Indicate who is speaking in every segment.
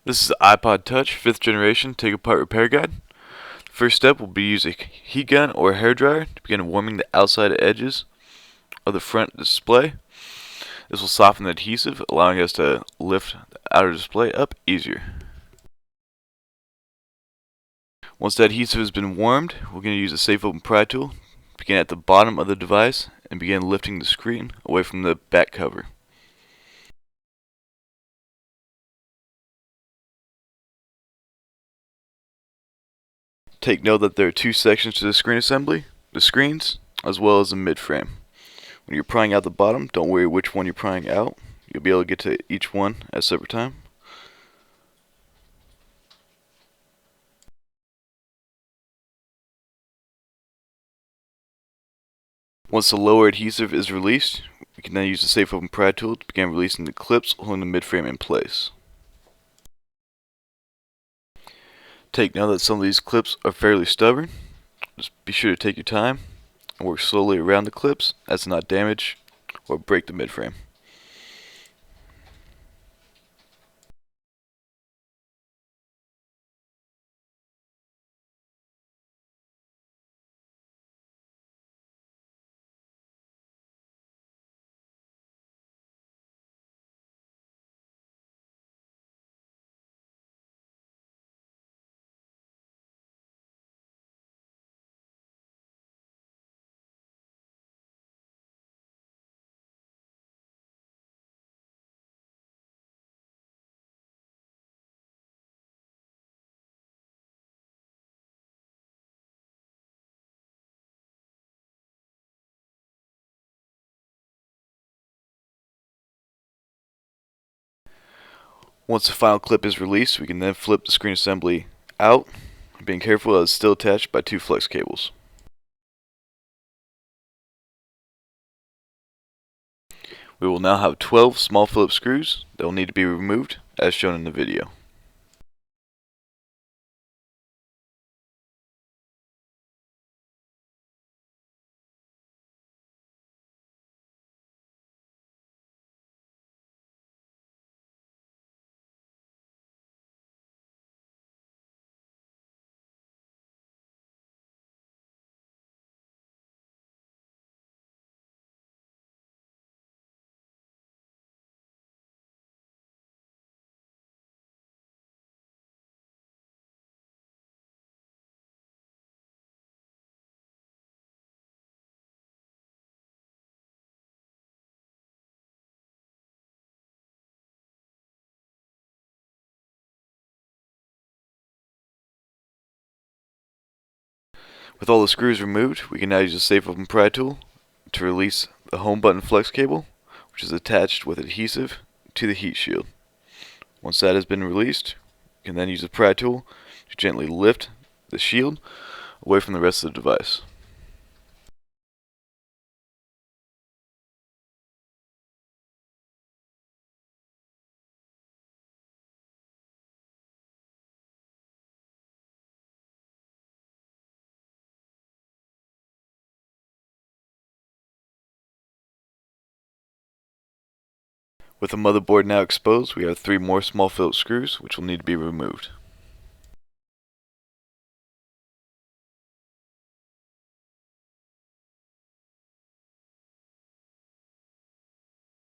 Speaker 1: This is the iPod Touch 5th generation take apart repair guide. The first step will be use a heat gun or a hairdryer to begin warming the outside edges of the front display. This will soften the adhesive, allowing us to lift the outer display up easier. Once the adhesive has been warmed, we're going to use a safe open pry tool, begin at the bottom of the device, and begin lifting the screen away from the back cover. Take note that there are two sections to the screen assembly, the screens, as well as the mid-frame. When you're prying out the bottom, don't worry which one you're prying out. You'll be able to get to each one at a separate time. Once the lower adhesive is released, we can then use the safe open pry tool to begin releasing the clips holding the mid-frame in place. Take note that some of these clips are fairly stubborn. Just be sure to take your time and work slowly around the clips as to not damage or break the mid-frame. Once the final clip is released, we can then flip the screen assembly out, being careful that it's still attached by two flex cables. We will now have 12 small Phillips screws that will need to be removed as shown in the video. With all the screws removed, we can now use the safe open pry tool to release the home button flex cable, which is attached with adhesive to the heat shield. Once that has been released, you can then use the pry tool to gently lift the shield away from the rest of the device. With the motherboard now exposed, we have 3 more small Phillips screws which will need to be removed.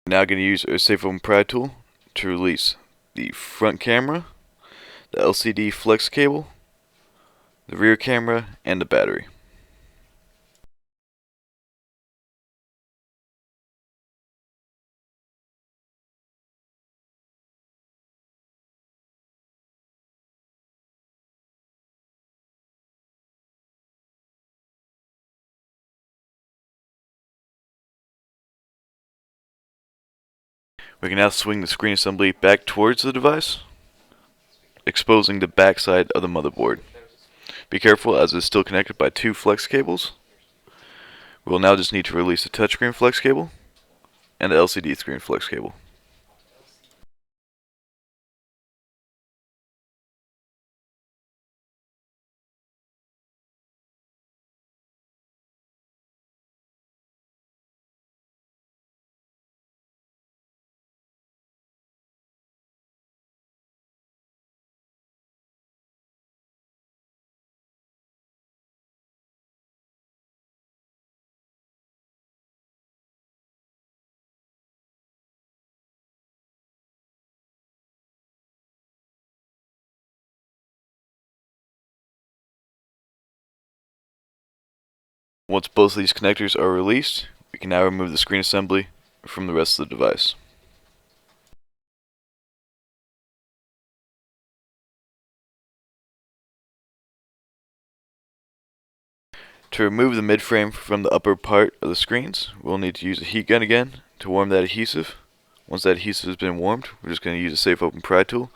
Speaker 1: We're now going to use our safe open pry tool to release the front camera, the LCD flex cable, the rear camera, and the battery. We can now swing the screen assembly back towards the device, exposing the back side of the motherboard. Be careful as it is still connected by 2 flex cables. We will now just need to release the touchscreen flex cable and the LCD screen flex cable. Once both of these connectors are released, we can now remove the screen assembly from the rest of the device. To remove the midframe from the upper part of the screens, we'll need to use a heat gun again to warm that adhesive. Once that adhesive has been warmed, we're just going to use a safe open pry tool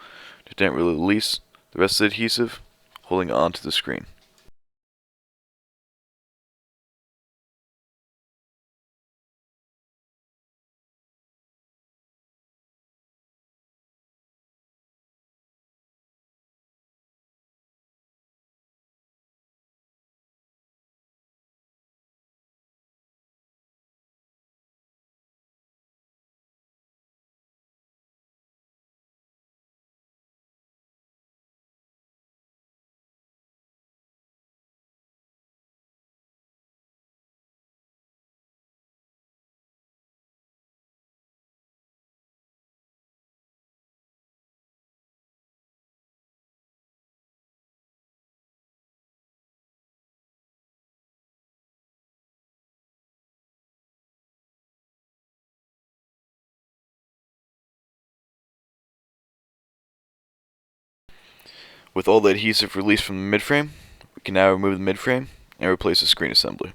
Speaker 1: to gently release the rest of the adhesive, holding onto the screen. With all the adhesive released from the midframe, we can now remove the midframe and replace the screen assembly.